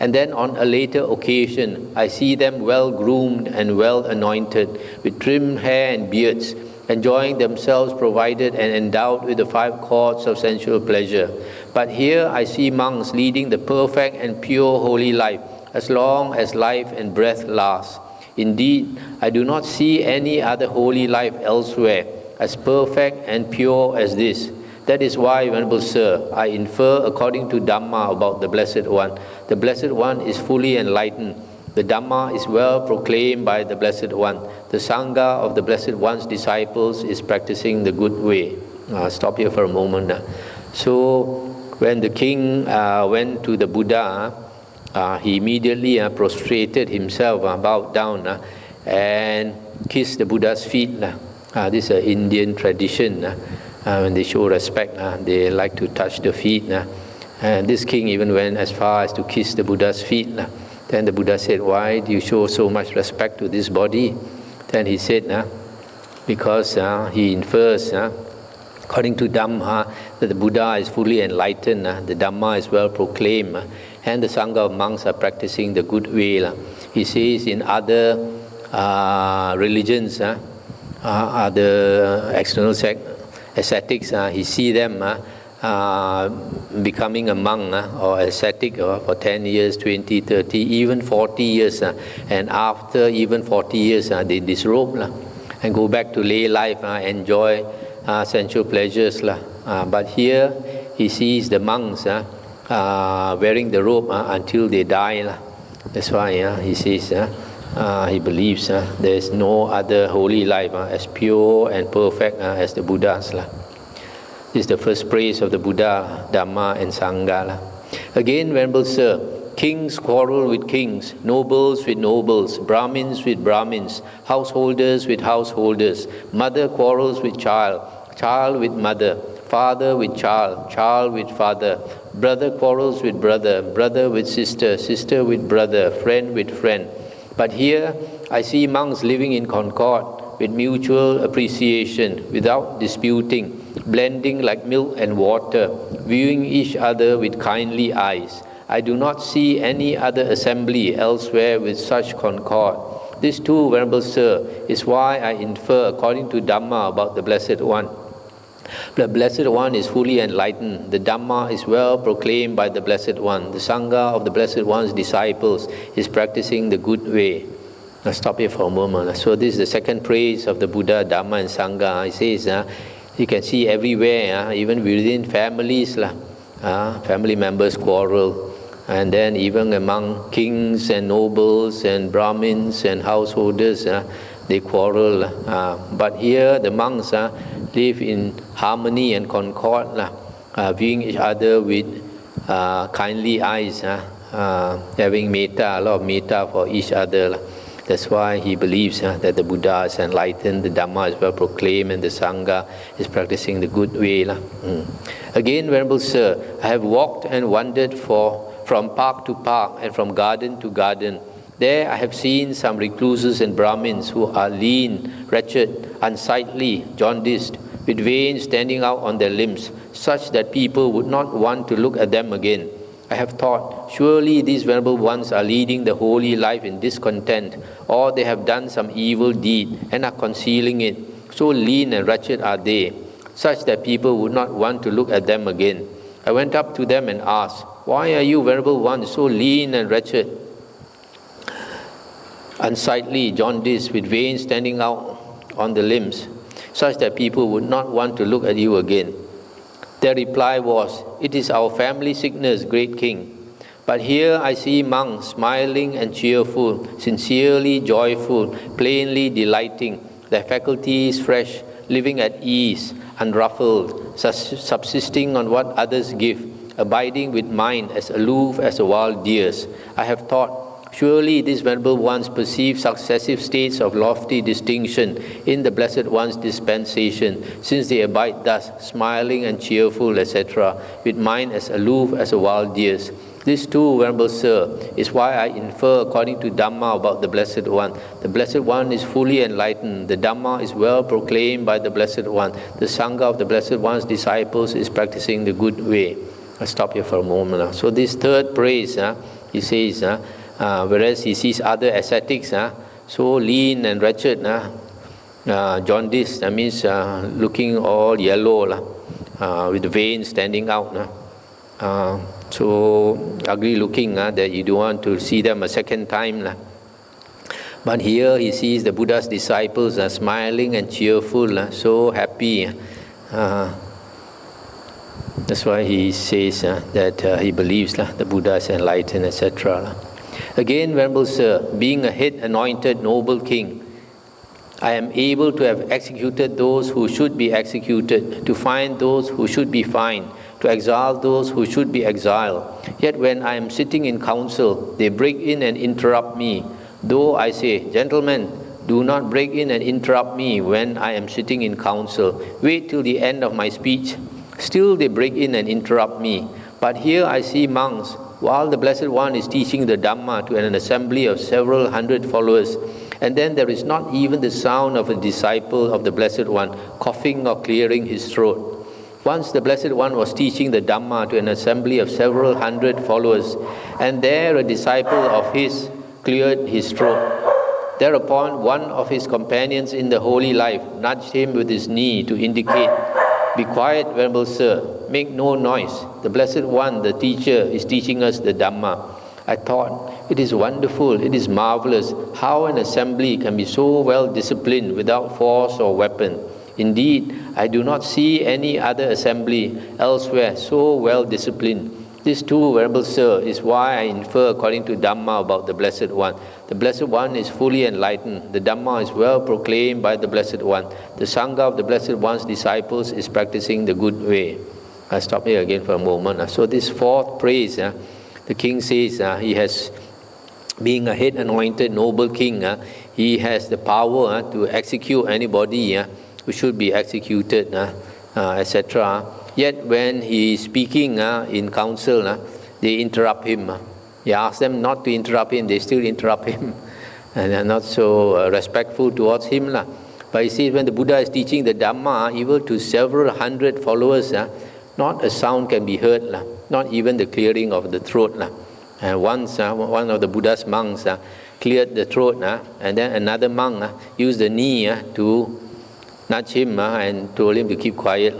And then on a later occasion, I see them well groomed and well anointed, with trimmed hair and beards, enjoying themselves provided and endowed with the 5 cords of sensual pleasure. But here I see monks leading the perfect and pure holy life, as long as life and breath last. Indeed, I do not see any other holy life elsewhere as perfect and pure as this. That is why, Venerable Sir, I infer according to Dhamma about the Blessed One. The Blessed One is fully enlightened. The Dhamma is well proclaimed by the Blessed One. The Sangha of the Blessed One's disciples is practicing the good way. Stop here for a moment. So, when the king went to the Buddha, he immediately prostrated himself, bowed down, and kissed the Buddha's feet. This is an Indian tradition. When they show respect, they like to touch the feet. And this king even went as far as to kiss the Buddha's feet. Then the Buddha said, Why do you show so much respect to this body? Then he said, because he infers, according to Dhamma, that the Buddha is fully enlightened, the Dhamma is well proclaimed, and the Sangha of monks are practicing the good way. He says in other religions, other external ascetics, he see them becoming a monk or ascetic for 10 years, 20, 30, even 40 years. And after even 40 years, they disrobe and go back to lay life, enjoy sensual pleasures. But here, he sees the monks wearing the robe until they die. That's why he says, He believes there is no other holy life as pure and perfect as the Buddhas. This is the first praise of the Buddha, Dhamma and Sangha. Again, Venerable Sir, kings quarrel with kings, nobles with nobles, Brahmins with Brahmins, householders with householders, mother quarrels with child, child with mother, father with child, child with father, brother quarrels with brother, brother with sister, sister with brother, friend with friend. But here I see monks living in concord with mutual appreciation, without disputing, blending like milk and water, viewing each other with kindly eyes. I do not see any other assembly elsewhere with such concord. This too, Venerable Sir, is why I infer according to Dhamma about the Blessed One. The Blessed One is fully enlightened. The Dhamma is well proclaimed by the Blessed One. The Sangha of the Blessed One's disciples is practicing the good way. Now stop here for a moment. So this is the second praise of the Buddha, Dhamma and Sangha. He says, you can see everywhere, even within families, family members quarrel. And then even among kings and nobles and Brahmins and householders, they quarrel. But here the monks live in harmony and concord, viewing each other with kindly eyes, having metta, a lot of metta for each other. That's why he believes that the Buddha is enlightened, the Dhamma is well proclaimed, and the Sangha is practicing the good way. Again, Venerable Sir, I have walked and wandered from park to park and from garden to garden. There I have seen some recluses and Brahmins who are lean, wretched, unsightly, jaundiced, with veins standing out on their limbs, such that people would not want to look at them again. I have thought, surely these venerable ones are leading the holy life in discontent, or they have done some evil deed and are concealing it. So lean and wretched are they, such that people would not want to look at them again. I went up to them and asked, why are you, venerable ones, so lean and wretched, unsightly, jaundiced, with veins standing out on the limbs, such that people would not want to look at you again? Their reply was, it is our family sickness, great king. But here I see monks smiling and cheerful, sincerely joyful, plainly delighting, their faculties fresh, living at ease, unruffled, subsisting on what others give, abiding with mind as aloof as the wild deers. I have thought, surely these venerable ones perceive successive states of lofty distinction in the Blessed One's dispensation, since they abide thus, smiling and cheerful, etc., with mind as aloof as the wild deers. This too, Venerable Sir, is why I infer according to Dhamma about the Blessed One. The Blessed One is fully enlightened. The Dhamma is well proclaimed by the Blessed One. The Sangha of the Blessed One's disciples is practicing the good way. I'll stop here for a moment. So this third praise, he says, whereas he sees other ascetics so lean and wretched, jaundice, that means looking all yellow, with the veins standing out, so ugly looking that you don't want to see them a second time. But here he sees the Buddha's disciples smiling and cheerful, so happy. That's why he says that he believes the Buddha is enlightened, etc. Again, Venerable Sir, being a head anointed noble king, I am able to have executed those who should be executed, to find those who should be fined, to exile those who should be exiled. Yet when I am sitting in council, they break in and interrupt me. Though I say, gentlemen, do not break in and interrupt me when I am sitting in council. Wait till the end of my speech. Still they break in and interrupt me. But here I see monks, while the Blessed One is teaching the Dhamma to an assembly of several hundred followers, and then there is not even the sound of a disciple of the Blessed One coughing or clearing his throat. Once the Blessed One was teaching the Dhamma to an assembly of several hundred followers, and there a disciple of his cleared his throat. Thereupon one of his companions in the holy life nudged him with his knee to indicate, "Be quiet, Venerable Sir, make no noise. The Blessed One, the teacher, is teaching us the Dhamma." I thought, it is wonderful, it is marvelous how an assembly can be so well disciplined without force or weapon. Indeed, I do not see any other assembly elsewhere so well disciplined. This too, Venerable Sir, is why I infer according to Dhamma about the Blessed One. The Blessed One is fully enlightened. The Dhamma is well proclaimed by the Blessed One. The Sangha of the Blessed One's disciples is practicing the good way. I'll stop here again for a moment. So this fourth praise, the king says he has, being a head anointed noble king, he has the power to execute anybody who should be executed, etc. Yet when he is speaking in council, they interrupt him. He asks them not to interrupt him, they still interrupt him. And they are not so respectful towards him. But he says when the Buddha is teaching the Dhamma, even to several hundred followers, not a sound can be heard, not even the clearing of the throat. And once one of the Buddha's monks cleared the throat, and then another monk used the knee to nudge him and told him to keep quiet.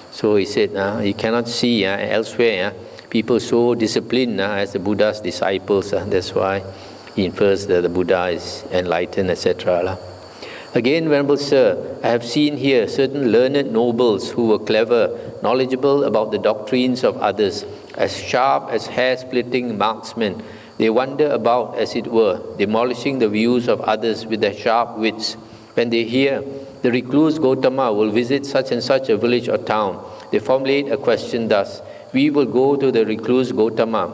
So he said he cannot see elsewhere people so disciplined as the Buddha's disciples. That's why he infers that the Buddha is enlightened, etc. Again, Venerable Sir, I have seen here certain learned nobles who were clever, knowledgeable about the doctrines of others, as sharp as hair-splitting marksmen. They wander about, as it were, demolishing the views of others with their sharp wits. When they hear the recluse Gautama will visit such and such a village or town, they formulate a question thus: we will go to the recluse Gautama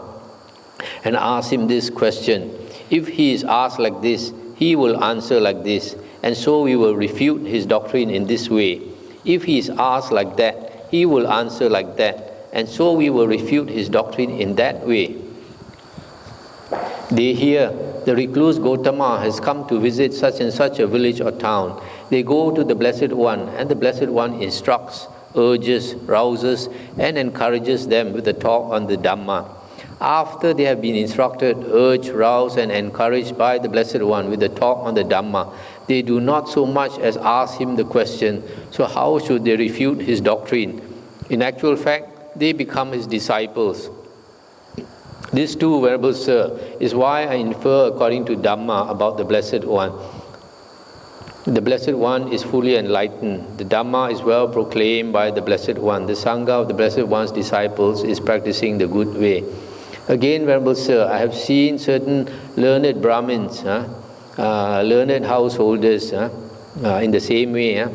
and ask him this question. If he is asked like this, he will answer like this, and so we will refute his doctrine in this way. If he is asked like that, he will answer like that, and so we will refute his doctrine in that way. They hear the recluse Gautama has come to visit such and such a village or town. They go to the Blessed One, and the Blessed One instructs, urges, rouses, and encourages them with a talk on the Dhamma. After they have been instructed, urged, roused, and encouraged by the Blessed One with a talk on the Dhamma, they do not so much as ask him the question, so how should they refute his doctrine? In actual fact, they become his disciples. This too, Venerable Sir, is why I infer according to Dhamma about the Blessed One. The Blessed One is fully enlightened. The Dhamma is well proclaimed by the Blessed One. The Sangha of the Blessed One's disciples is practicing the good way. Again, Venerable Sir, I have seen certain learned Brahmins, learned householders, in the same way.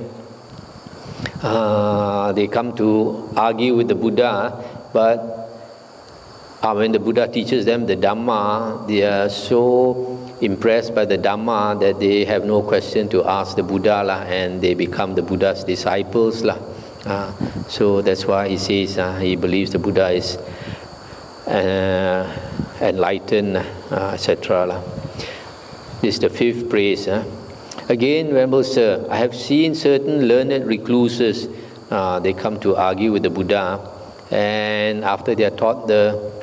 They come to argue with the Buddha, but when the Buddha teaches them the Dhamma, they are so impressed by the Dhamma that they have no question to ask the Buddha, and they become the Buddha's disciples. So that's why he says he believes the Buddha is enlightened, etc. This is the fifth praise. Again, Venerable Sir, I have seen certain learned recluses, they come to argue with the Buddha, and after they are taught the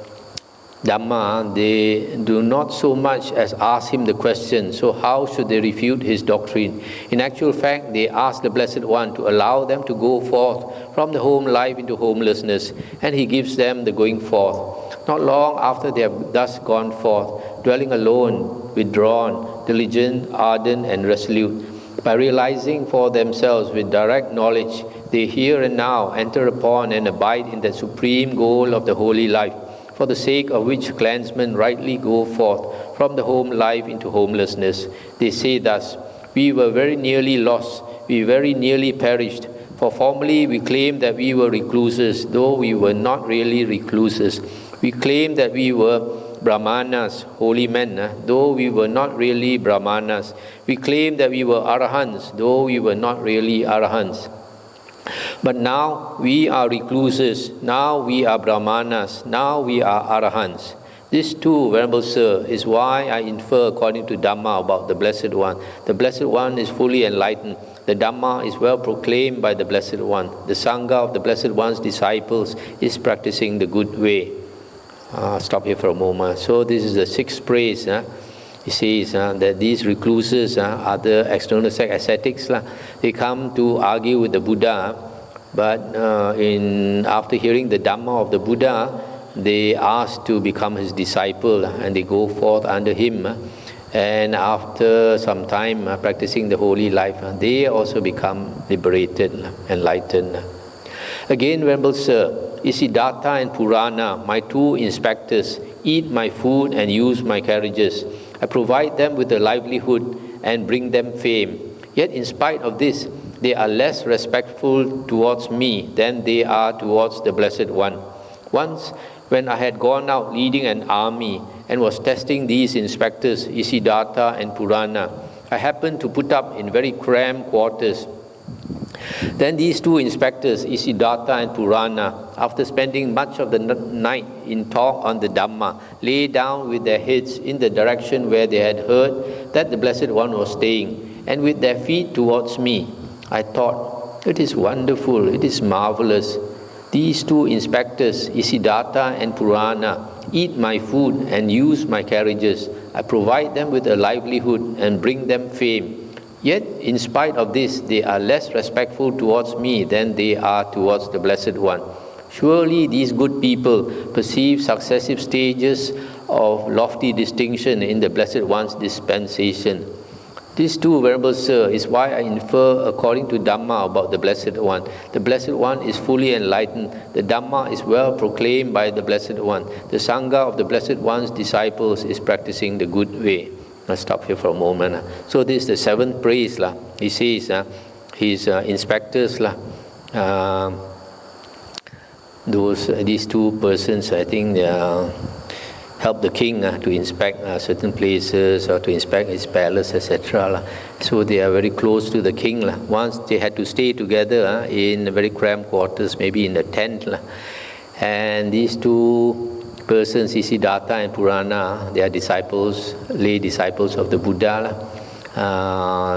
Dhamma, they do not so much as ask him the question, so how should they refute his doctrine? In actual fact, they ask the Blessed One to allow them to go forth from the home life into homelessness, and he gives them the going forth. Not long after they have thus gone forth, dwelling alone, withdrawn, diligent, ardent, and resolute, by realizing for themselves with direct knowledge, they here and now enter upon and abide in the supreme goal of the holy life, for the sake of which clansmen rightly go forth from the home life into homelessness. They say thus: we were very nearly lost, we very nearly perished, for formerly we claimed that we were recluses, though we were not really recluses. We claimed that we were Brahmanas, holy men, though we were not really Brahmanas. We claimed that we were Arahants, though we were not really Arahants. But now we are recluses, now we are Brahmanas, now we are Arahants. This too, Venerable Sir, is why I infer according to Dhamma about the Blessed One. The Blessed One is fully enlightened. The Dhamma is well proclaimed by the Blessed One. The Sangha of the Blessed One's disciples is practicing the good way. Stop here for a moment. So this is the sixth praise. He says that these recluses, other external ascetics, they come to argue with the Buddha, but after hearing the Dhamma of the Buddha, they ask to become his disciple, and they go forth under him. And after some time practicing the holy life, they also become liberated, enlightened. Again, Venerable Sir, Isiddhatha and Purana, my two inspectors, eat my food and use my carriages. I provide them with a livelihood and bring them fame. Yet in spite of this, they are less respectful towards me than they are towards the Blessed One. Once, when I had gone out leading an army and was testing these inspectors, Isiddhatha and Purana, I happened to put up in very cramped quarters. Then these two inspectors, Isiddhatha and Purana, after spending much of the night in talk on the Dhamma, lay down with their heads in the direction where they had heard that the Blessed One was staying, and with their feet towards me. I thought, it is wonderful, it is marvelous. These two inspectors, Isiddhatha and Purana, eat my food and use my carriages. I provide them with a livelihood and bring them fame. Yet, in spite of this, they are less respectful towards me than they are towards the Blessed One. Surely these good people perceive successive stages of lofty distinction in the Blessed One's dispensation. This too, Venerable Sir, is why I infer according to Dhamma about the Blessed One. The Blessed One is fully enlightened. The Dhamma is well proclaimed by the Blessed One. The Sangha of the Blessed One's disciples is practicing the good way. Let's stop here for a moment. So this is the seventh praise. He says his inspectors, these two persons, I think they help the king to inspect certain places or to inspect his palace, etc. So they are very close to the king. Once they had to stay together in very cramped quarters, maybe in a tent. And these two persons, Isiddhatha and Purana, they are disciples, lay disciples of the Buddha.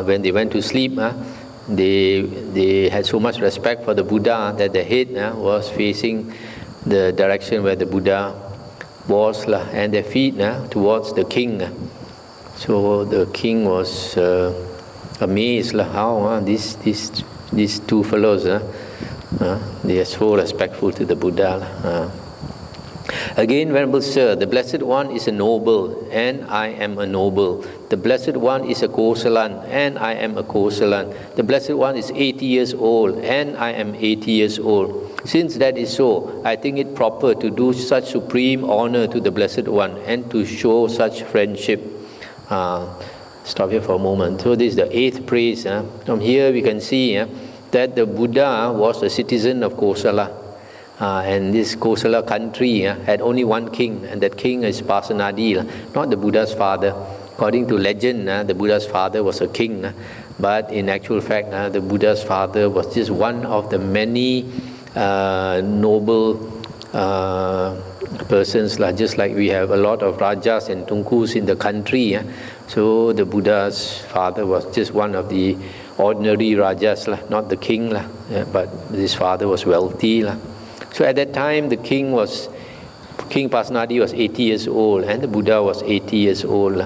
When they went to sleep, they had so much respect for the Buddha that their head was facing the direction where the Buddha was, and their feet towards the king. So the king was amazed how these two fellows they are so respectful to the Buddha. Again, Venerable Sir, the Blessed One is a noble, and I am a noble. The Blessed One is a Kosalan, and I am a Kosalan. The Blessed One is 80 years old, and I am 80 years old. Since that is so, I think it proper to do such supreme honor to the Blessed One and to show such friendship. Stop here for a moment. So this is the eighth praise. From here we can see that the Buddha was a citizen of Kosala. And this Kosala country had only one king, and that king is Pasenadi, not the Buddha's father. According to legend, the Buddha's father was a king, but in actual fact, the Buddha's father was just one of the many noble persons, just like we have a lot of Rajas and Tunkus in the country. So the Buddha's father was just one of the ordinary Rajas, not the king, but his father was wealthy. So at that time, King Pasenadi was 80 years old, and the Buddha was 80 years old.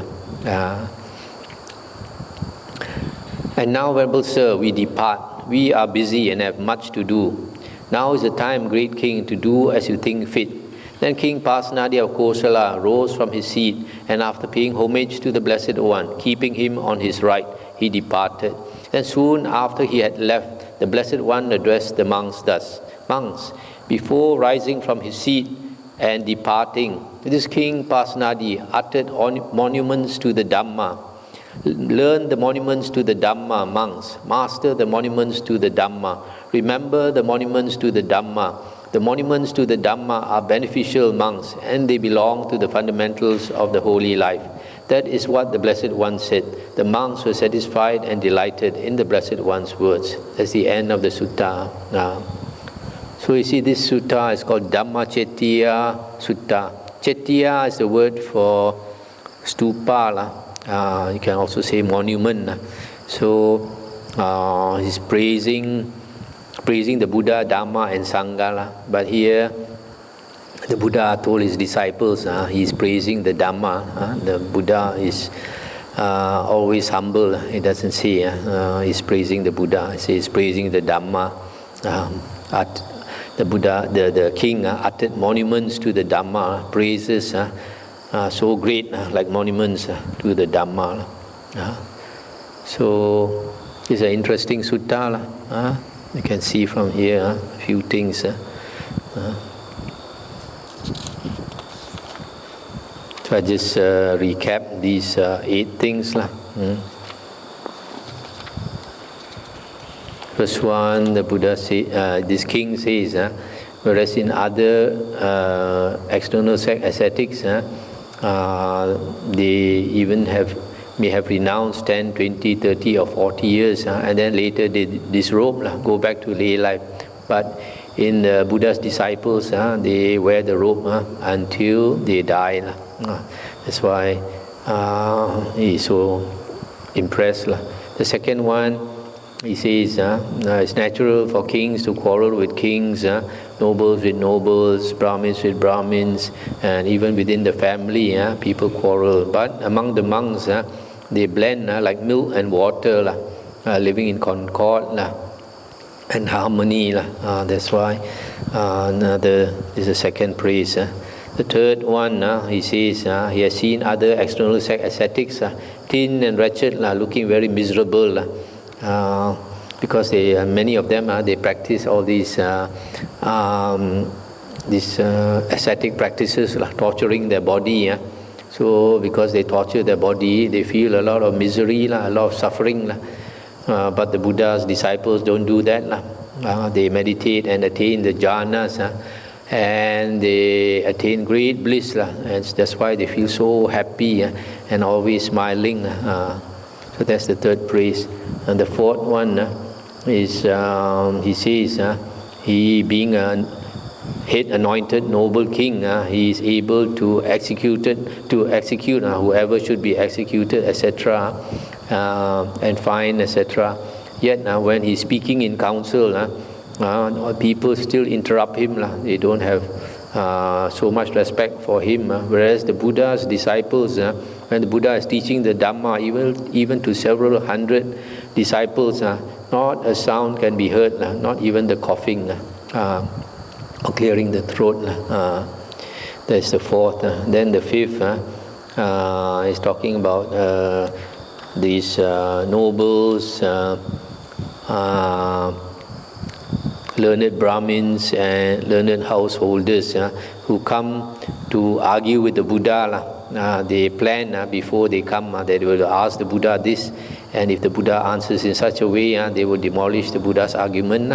And now, Venerable Sir, we depart. We are busy and have much to do. Now is the time, great King, to do as you think fit. Then King Pasenadi of Kosala rose from his seat, and after paying homage to the Blessed One, keeping him on his right, he departed. Then soon after he had left, the Blessed One addressed the monks thus: Monks, before rising from his seat and departing, this King Pasenadi uttered monuments to the Dhamma. Learn the monuments to the Dhamma, monks. Master the monuments to the Dhamma. Remember the monuments to the Dhamma. The monuments to the Dhamma are beneficial, monks, and they belong to the fundamentals of the holy life. That is what the Blessed One said. The monks were satisfied and delighted in the Blessed One's words. That's the end of the sutta. So you see, this sutta is called Dhamma Chettiya Sutta. Chettiya is the word for stupa. You can also say monument. So he's praising the Buddha, Dhamma and Sangha. But here the Buddha told his disciples he's praising the Dhamma. The Buddha is always humble. He doesn't say he's praising the Buddha. He says he's praising the Dhamma. The Buddha, the king uttered monuments to the Dhamma, praises so great, like monuments to the Dhamma. So it's an interesting sutta. You can see from here a few things. So I just recap these 8 things. First one, the Buddha this king says, whereas in other external ascetics, they even may have renounced 10, 20, 30 or 40 years, and then later they disrobe, go back to lay life. But in the Buddha's disciples, they wear the robe until they die. That's why he's so impressed. The second one, he says, it's natural for kings to quarrel with kings, nobles with nobles, Brahmins with Brahmins, and even within the family, people quarrel. But among the monks, they blend like milk and water, living in concord and harmony. That's why this is the second praise. The third one, he says, he has seen other external ascetics, thin and wretched, looking very miserable. Because many of them they practice all these ascetic practices, torturing their body. So because they torture their body, they feel a lot of misery, a lot of suffering. But the Buddha's disciples don't do that. They meditate and attain the jhanas, and they attain great bliss. And that's why they feel so happy and always smiling. So that's the third praise. And the fourth one is, he says, he being a head anointed noble king, he is able to execute whoever should be executed, etc., and fine, etc. Yet when he's speaking in council, people still interrupt him. They don't have so much respect for him. Whereas the Buddha's disciples, when the Buddha is teaching the Dhamma, even to several hundred disciples, not a sound can be heard, not even the coughing or clearing the throat. That's the fourth. Then the fifth is talking about these nobles, learned Brahmins and learned householders who come to argue with the Buddha. They plan before they come, they will ask the Buddha this, and if the Buddha answers in such a way, they will demolish the Buddha's argument.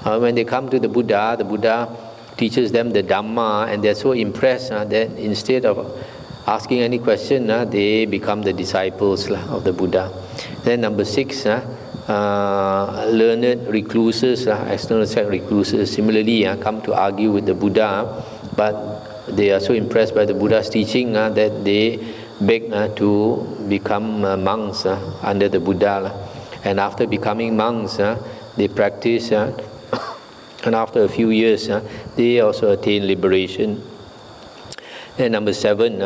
When they come to the Buddha teaches them the Dhamma, and they're so impressed that instead of asking any question, they become the disciples of the Buddha. Then number 6, learned recluses, external recluses, similarly come to argue with the Buddha, but they are so impressed by the Buddha's teaching that they beg to become monks under the Buddha. And after becoming monks, they practice, and after a few years, they also attain liberation. And number 7,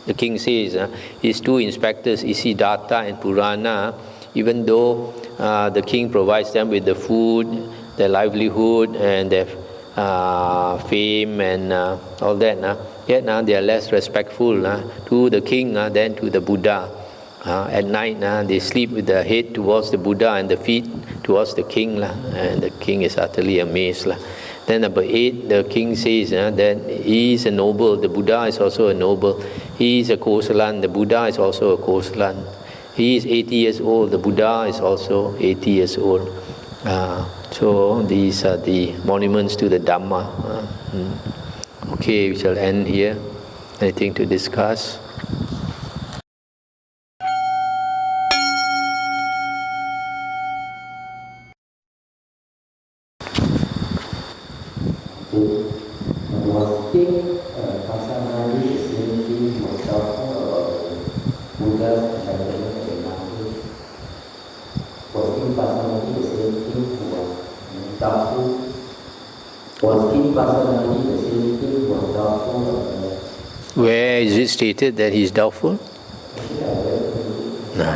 the king says, his 2 inspectors, Isiddhatha and Purana, even though the king provides them with the food, their livelihood, and their fame and all that, yet they are less respectful to the king than to the Buddha. At night they sleep with the head towards the Buddha and the feet towards the king, and the king is utterly amazed. Then number 8, the king says that he is a noble, the Buddha is also a noble. He is a Kosalan, the Buddha is also a Kosalan. He is 80 years old, the Buddha is also 80 years old. So these are the monuments to the Dhamma. Okay, we shall end here. Anything to discuss? Was King Pasanadi the same thing was talking about Buddha's enlightenment and knowledge? Was King Pasanadi the same thing who was doubtful? Was King Pasanadi the same thing who was doubtful? Where is it stated that he is doubtful? No.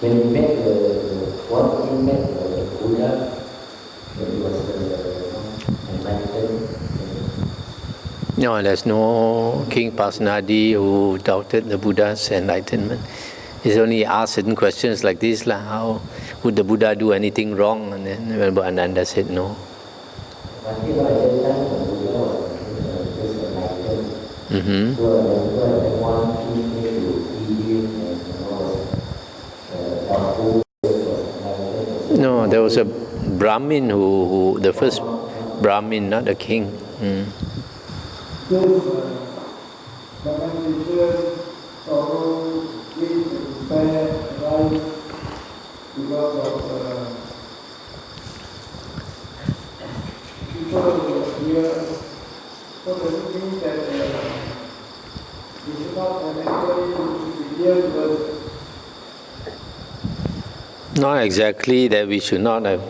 When he met the Buddha, when he was enlightened. No, there's no King Pasanadi who doubted the Buddha's enlightenment. He's only asked certain questions like this, how would the Buddha do anything wrong? And then Venerable Ananda said no. Mm-hmm. So I remember that one king came to see him and No, there was a Brahmin who the first Brahmin, not a king. Mm. Sorrow, guilt, despair, arise because of people here. So does it mean that we should not have anybody to be dear to us? Not exactly that we should not have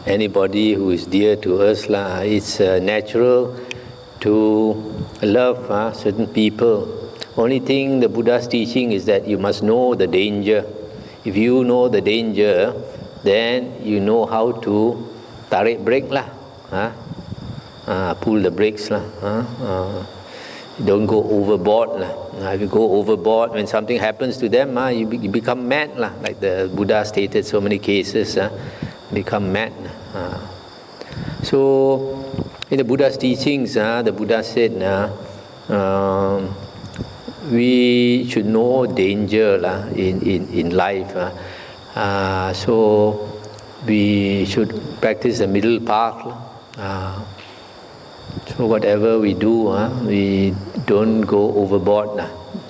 anybody who is dear to us. It's natural to love certain people. Only thing the Buddha's teaching is that you must know the danger. If you know the danger, then you know how to tarik brake pull the brakes don't go overboard If you go overboard, when something happens to them, you become mad like the Buddha stated so many cases, become mad. So in the Buddha's teachings, the Buddha said we should know danger in life. So we should practice the middle path. So whatever we do, we don't go overboard,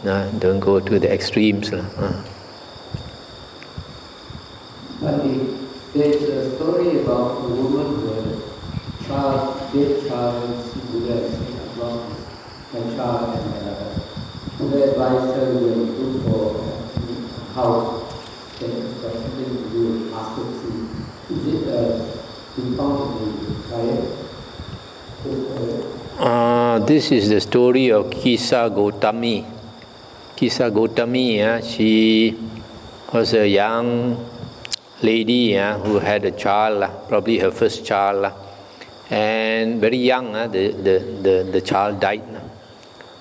don't go to the extremes. But there's a story about a woman who had a child, dead child, and Buddha lost her child, and Buddha advised her to look for a house that has got something to do with asceticism. Is it been found in the Nikaya? This is the story of Kisa Gotami. Kisa Gotami, she was a young lady who had a child, probably her first child, and very young, the child died.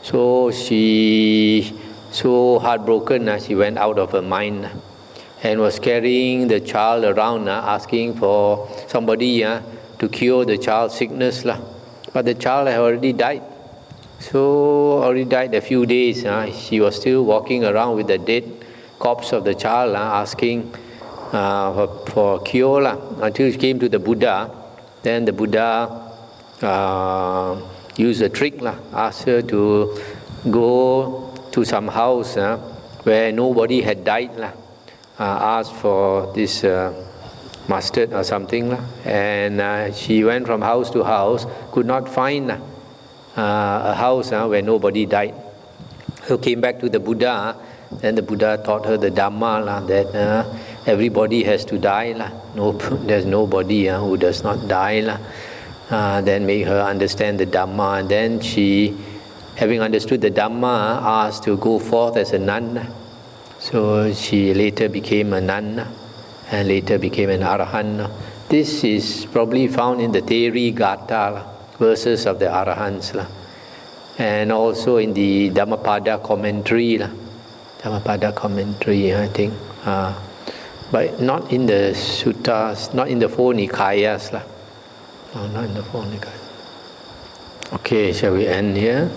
So she, so heartbroken, she went out of her mind and was carrying the child around, asking for somebody to cure the child's sickness. But the child had already died. So already died a few days. She was still walking around with the dead corpse of the child, asking for cure until she came to the Buddha. Then the Buddha used a trick, asked her to go to some house where nobody had died, asked for this mustard or something, and she went from house to house, could not find a house where nobody died. So came back to the Buddha, and the Buddha taught her the Dhamma, that everybody has to die. There's nobody who does not die. Then made her understand the Dhamma, and then she, having understood the Dhamma, asked to go forth as a nun. So she later became a nun, and later became an Arahant. This is probably found in the Theri Gatha, verses of the Arahants, and also in the Dhammapada commentary, Dhammapada commentary, I think, but not in the Suttas, not in the four Nikayas, no, not in the four Nikayas. Okay, shall we end here?